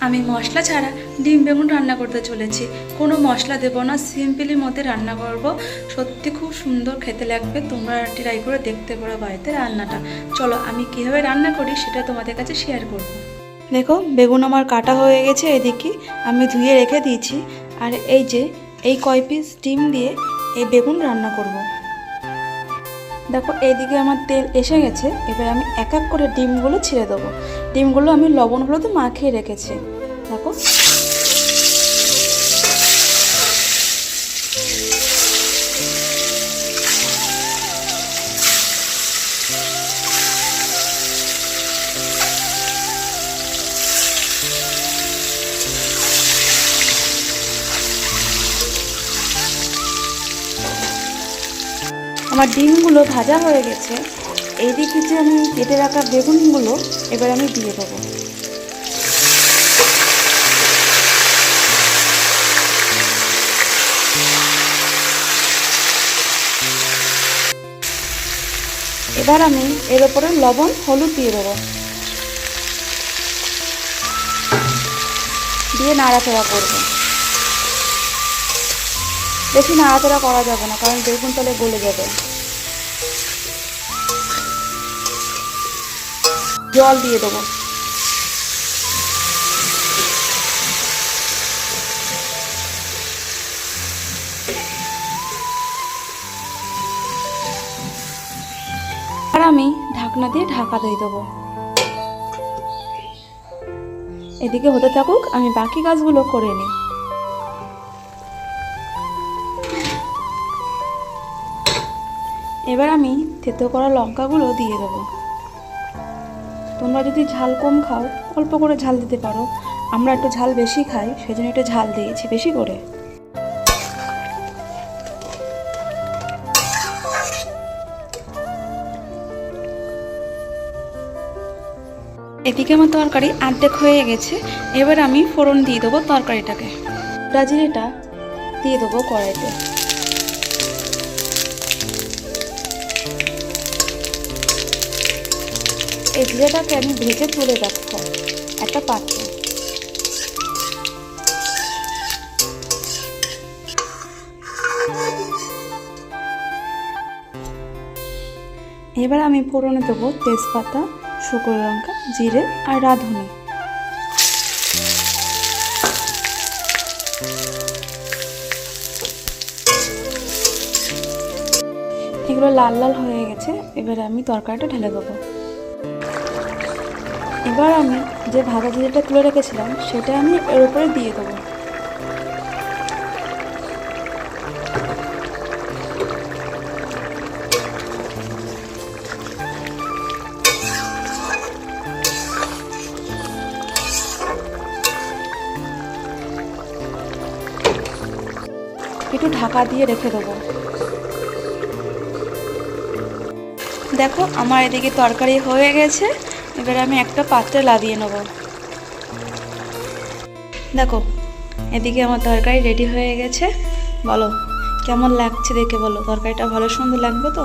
আমি মশলা ছাড়া ডিম বেগুন রান্না করতে চলেছি। কোনো মশলা দেবো না, সিম্পলি মধ্যে রান্না করব। সত্যি খুব সুন্দর খেতে লাগবে। তোমরা ট্রাই করে দেখতে পারো বাড়িতে রান্নাটা। চলো আমি কীভাবে রান্না করি সেটা তোমাদের কাছে শেয়ার করব। দেখো বেগুন আমার কাটা হয়ে গেছে, এদিকে আমি ধুয়ে রেখে দিয়েছি। আর এই যে এই কয় পিস ডিম দিয়ে এই বেগুন রান্না করব। দেখো এইদিকে আমার তেল এসে গেছে। এবার আমি এক এক করে ডিমগুলো ছেড়ে দেবো। ডিমগুলো আমি লবণ হলুদে মাখিয়ে রেখেছি। দেখো আমার ডিমগুলো ভাজা হয়ে গেছে। এইদিকে যে আমি কেটে রাখা বেগুনগুলো এবার আমি দিয়ে দেবো। এবার আমি এর উপরে লবণ হলুদ দিয়ে দেবো, দিয়ে নাড়াচাড়া করবো। বেশি নাড়াচাড়া করা যাবে না, কারণ বেগুন তাহলে গলে যাবে। জল দিয়ে দেবো। আর আমি ঢাকনা দিয়ে ঢাকা দিয়ে দেবো। এদিকে হতে থাকুক, আমি বাকি কাজগুলো করে নিই। এবার আমি থেতো করা লঙ্কাগুলো দিয়ে দেবো। তোমরা যদি ঝাল কম খাও অল্প করে ঝাল দিতে পারো। আমরা একটু ঝাল বেশি খাই, সেজন্য একটু ঝাল দিয়েছি বেশি করে। এদিকে আমার তরকারি অর্ধেক হয়ে গেছে। এবার আমি ফোড়ন দিয়ে দেবো তরকারিটাকে। জিরেটা দিয়ে দেবো কড়াইতে। এই জিরাটাকে আমি ভেজে তুলে রাখবো একটা পাত্রে। এবার আমি ফোড়নে দেবো তেজপাতা, শুকনো লঙ্কা, জিরে আর রাঁধুনি। এগুলো লাল লাল হয়ে গেছে। এবার আমি তরকারিটা ঢেলে দেবো। এবার আমি যে ভাজা জিরেটা তুলে রেখেছিলাম সেটা আমি এর উপরে দিয়ে দেবো। একটু ঢাকা দিয়ে রেখে দেবো। দেখো আমার এদিকে তরকারি হয়ে গেছে। এবার আমি একটা পাত্রে লাভিয়ে নেব। দেখো এদিকে আমার তরকারি রেডি হয়ে গেছে। বলো কেমন লাগছে দেখে বলো। তরকারিটা ভালো সুন্দর লাগবে তো?